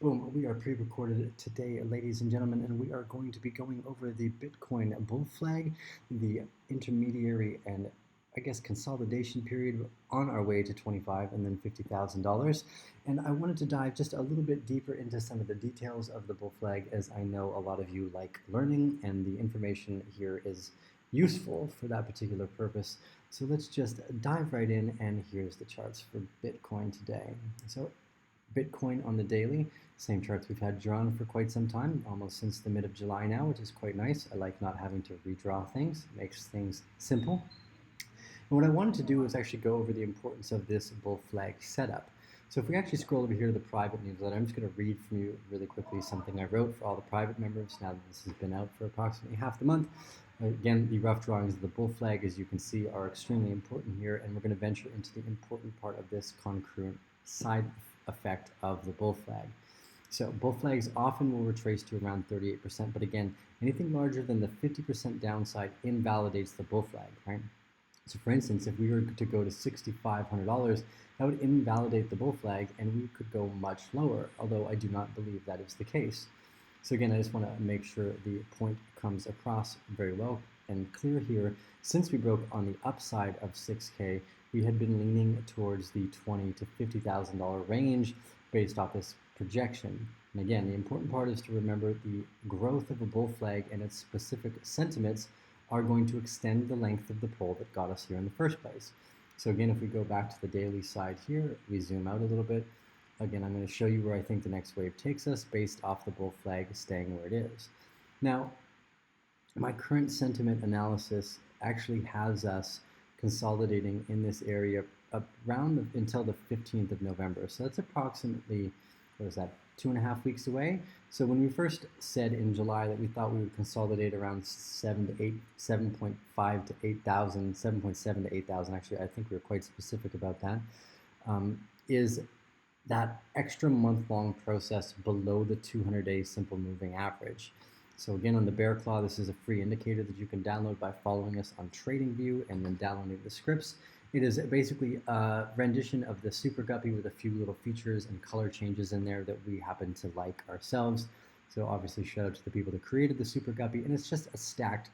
Boom, we are pre-recorded today, ladies and gentlemen, and we are going to be going over the Bitcoin bull flag, the intermediary and I guess consolidation period on our way to 25 and then $50,000. And I wanted to dive just a little bit deeper into some of the details of the bull flag, as I know a lot of you like learning and the information here is useful for that particular purpose. So let's just dive right in, and here's the charts for Bitcoin today. So Bitcoin on the daily, same charts we've had drawn for quite some time, almost since the mid of July now, which is quite nice. I like not having to redraw things, it makes things simple. And what I wanted to do is actually go over the importance of this bull flag setup. So if we actually scroll over here to the private newsletter, I'm just going to read from you really quickly something I wrote for all the private members now that this has been out for approximately half the month. Again, the rough drawings of the bull flag, as you can see, are extremely important here, and we're going to venture into the important part of this concurrent side effect of the bull flag. So bull flags often will retrace to around 38%, but again, anything larger than the 50% downside invalidates the bull flag, right? So for instance, if we were to go to $6,500, that would invalidate the bull flag and we could go much lower, although I do not believe that is the case. So again, I just want to make sure the point comes across very well and clear here. Since we broke on the upside of 6K, we had been leaning towards the $20,000 to $50,000 range based off this projection. And again, the important part is to remember the growth of a bull flag and its specific sentiments are going to extend the length of the pole that got us here in the first place. So again, if we go back to the daily side here, we zoom out a little bit. Again, I'm going to show you where I think the next wave takes us based off the bull flag staying where it is. Now, my current sentiment analysis actually has us consolidating in this area around until the 15th of November. So that's approximately, what is that, 2.5 weeks away. So when we first said in July that we thought we would consolidate around 7.5 to 8,000, 7.7 to 8,000, actually, I think we were quite specific about that, is that extra month-long process below the 200-day simple moving average. So again, on the Bear Claw, this is a free indicator that you can download by following us on TradingView and then downloading the scripts. It is basically a rendition of the Super Guppy with a few little features and color changes in there that we happen to like ourselves. So obviously shout out to the people that created the Super Guppy, and it's just a stacked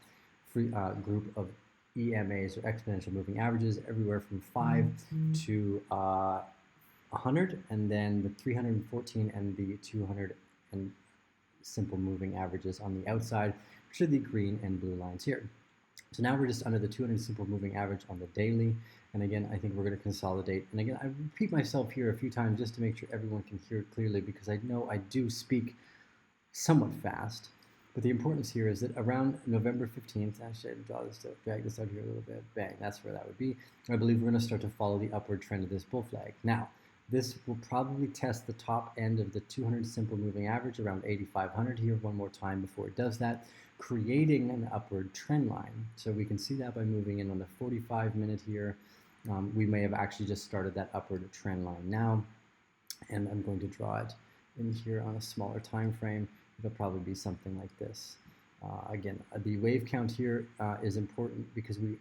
free group of EMAs, or exponential moving averages, everywhere from 5 to 100, and then the 314 and the 200 and simple moving averages on the outside, which are the green and blue lines here. So now we're just under the 200 simple moving average on the daily. And again, I think we're going to consolidate. And again, I repeat myself here a few times just to make sure everyone can hear it clearly, because I know I do speak somewhat fast. But the importance here is that around November 15th, actually, I'd draw this to drag this out here a little bit. Bang, that's where that would be. I believe we're going to start to follow the upward trend of this bull flag. Now, this will probably test the top end of the 200 simple moving average around 8,500 here one more time before it does that, creating an upward trend line. So we can see that by moving in on the 45-minute here. We may have actually just started that upward trend line now, and I'm going to draw it in here on a smaller time frame. It'll probably be something like this. Again, the wave count here is important because we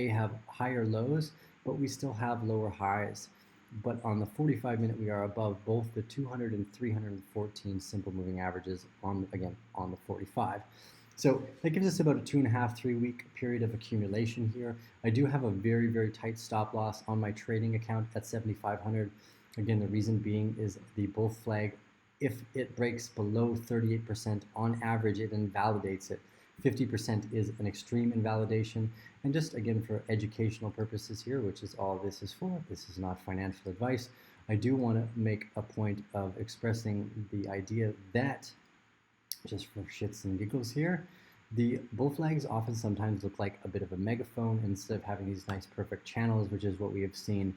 have higher lows, but we still have lower highs. But on the 45-minute, we are above both the 200 and 314 simple moving averages on the 45. So that gives us about a 2.5, 3 week period of accumulation here. I do have a very, very tight stop loss on my trading account at 7,500. Again, the reason being is the bull flag, if it breaks below 38% on average, it invalidates it. 50% is an extreme invalidation. And just again, for educational purposes here, which is all this is for, this is not financial advice, I do want to make a point of expressing the idea that, just for shits and giggles here, the bull flags often sometimes look like a bit of a megaphone instead of having these nice perfect channels, which is what we have seen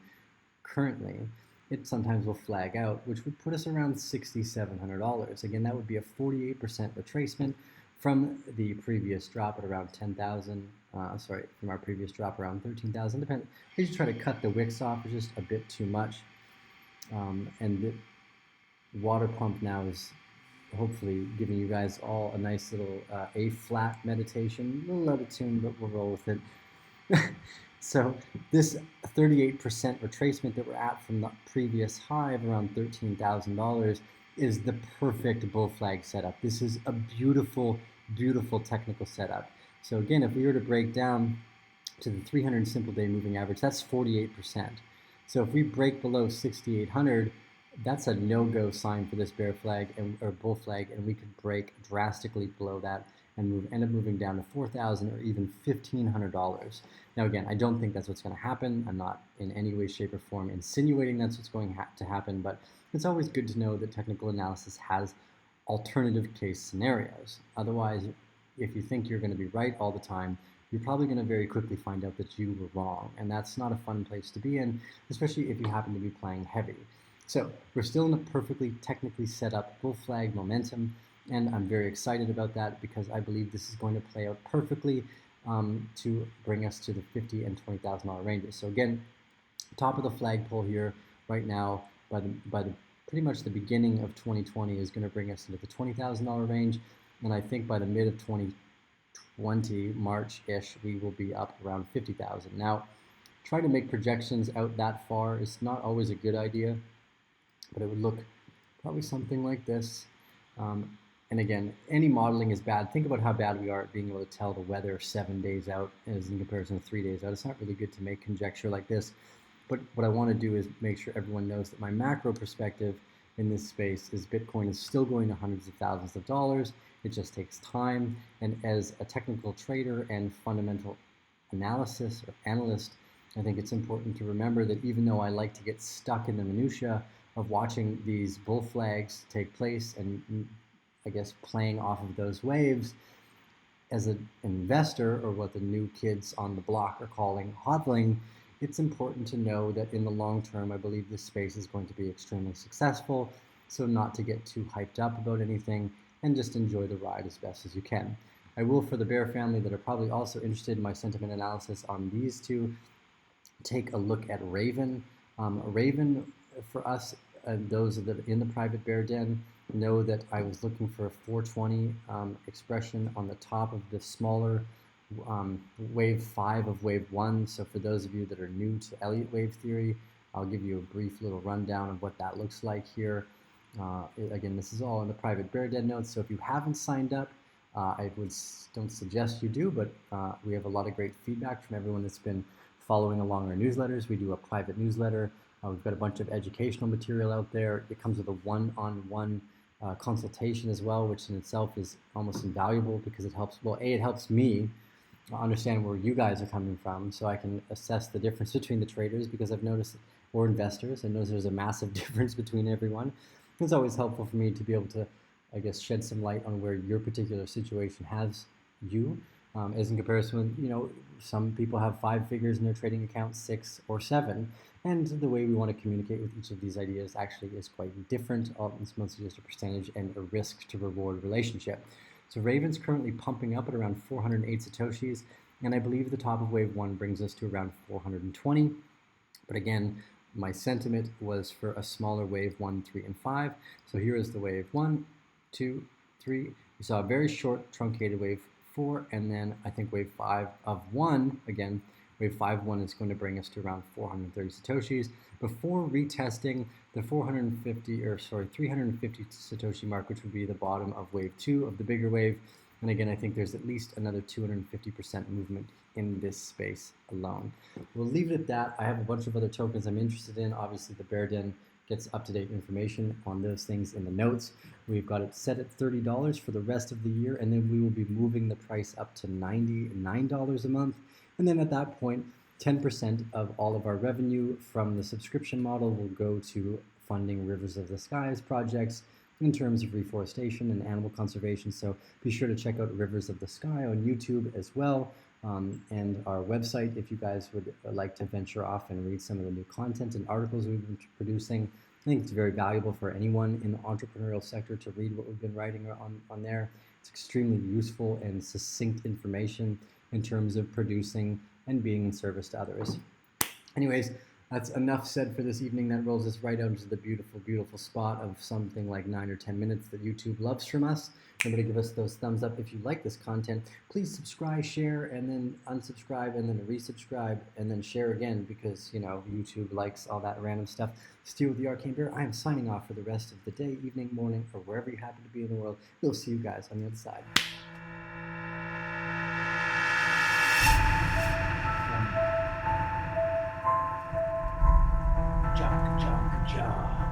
currently. It sometimes will flag out, which would put us around $6,700. Again, that would be a 48% retracement from the previous drop at around 10,000. From our previous drop around 13,000. Depends. I usually try to cut the wicks off; it's just a bit too much. And the water pump now is hopefully giving you guys all a nice little A flat meditation. A little out of tune, but we'll roll with it. So this 38% retracement that we're at from the previous high of around $13,000 is the perfect bull flag setup. This is a beautiful, beautiful technical setup. So again, if we were to break down to the 300 simple day moving average, that's 48%. So if we break below 6,800, that's a no-go sign for this bear flag or bull flag, and we could break drastically below that and end up moving down to $4,000 or even $1,500. Now again, I don't think that's what's going to happen. I'm not in any way, shape, or form insinuating that's what's going to happen, but it's always good to know that technical analysis has alternative case scenarios. Otherwise, if you think you're going to be right all the time, you're probably going to very quickly find out that you were wrong, and that's not a fun place to be in, especially if you happen to be playing heavy. So we're still in a perfectly technically set up bull flag momentum, and I'm very excited about that because I believe this is going to play out perfectly to bring us to the $50,000 and $20,000 ranges. So again, top of the flagpole here right now by the pretty much the beginning of 2020 is going to bring us into the $20,000 range, and I think by the mid of 2020, March-ish, we will be up around 50,000. Now, trying to make projections out that far is not always a good idea, but it would look probably something like this. And again, any modeling is bad. Think about how bad we are at being able to tell the weather 7 days out as in comparison to 3 days out. It's not really good to make conjecture like this. But what I want to do is make sure everyone knows that my macro perspective in this space is Bitcoin is still going to hundreds of thousands of dollars. It just takes time. And as a technical trader and fundamental analysis or analyst, I think it's important to remember that even though I like to get stuck in the minutia of watching these bull flags take place and I guess playing off of those waves, as an investor, or what the new kids on the block are calling hodling, it's important to know that in the long term, I believe this space is going to be extremely successful. So not to get too hyped up about anything and just enjoy the ride as best as you can. I will, for the bear family that are probably also interested in my sentiment analysis on these two, take a look at Raven. Raven, for us, those that are in the private bear den, know that I was looking for a 420 expression on the top of the smaller wave 5 of wave 1. So for those of you that are new to Elliott wave theory, I'll give you a brief little rundown of what that looks like here. Again, this is all in the private bear den notes, so if you haven't signed up, I don't suggest you do, but we have a lot of great feedback from everyone that's been following along our newsletters. We do a private newsletter. We've got a bunch of educational material out there. It comes with a one-on-one consultation as well, which in itself is almost invaluable because it helps, well, it helps me understand where you guys are coming from so I can assess the difference between the traders, because I've noticed, or investors, I know there's a massive difference between everyone. It's always helpful for me to be able to, I guess, shed some light on where your particular situation has you, as in comparison with, some people have 5 figures in their trading account, 6 or 7, and the way we want to communicate with each of these ideas actually is quite different. It's mostly just a percentage and a risk to reward relationship. So Raven's currently pumping up at around 408 Satoshis, and I believe the top of wave 1 brings us to around 420. But again, my sentiment was for a smaller wave 1, 3, and 5. So here is the wave 1, 2, 3. We saw a very short truncated wave 4, and then I think wave 5 of 1, again, wave 5-1 is going to bring us to around 430 Satoshis before retesting the 350 Satoshi mark, which would be the bottom of wave 2 of the bigger wave. And again, I think there's at least another 250% movement in this space alone. We'll leave it at that. I have a bunch of other tokens I'm interested in. Obviously, the Bear Den gets up-to-date information on those things in the notes. We've got it set at $30 for the rest of the year, and then we will be moving the price up to $99 a month. And then at that point, 10% of all of our revenue from the subscription model will go to funding Rivers of the Skies projects in terms of reforestation and animal conservation. So be sure to check out Rivers of the Sky on YouTube as well, and our website if you guys would like to venture off and read some of the new content and articles we've been producing. I think it's very valuable for anyone in the entrepreneurial sector to read what we've been writing on there. It's extremely useful and succinct information in terms of producing and being in service to others. Anyways, That's enough said for this evening. That rolls us right out into the beautiful, beautiful spot of something like 9 or 10 minutes that YouTube loves from us. Remember to give us those thumbs up if you like this content. Please subscribe, share, and then unsubscribe, and then resubscribe, and then share again, because, you know, YouTube likes all that random stuff. Steel with the Arcane Bear, I am signing off for the rest of the day, evening, morning, or wherever you happen to be in the world. We'll see you guys on the other side. Junk, junk, junk.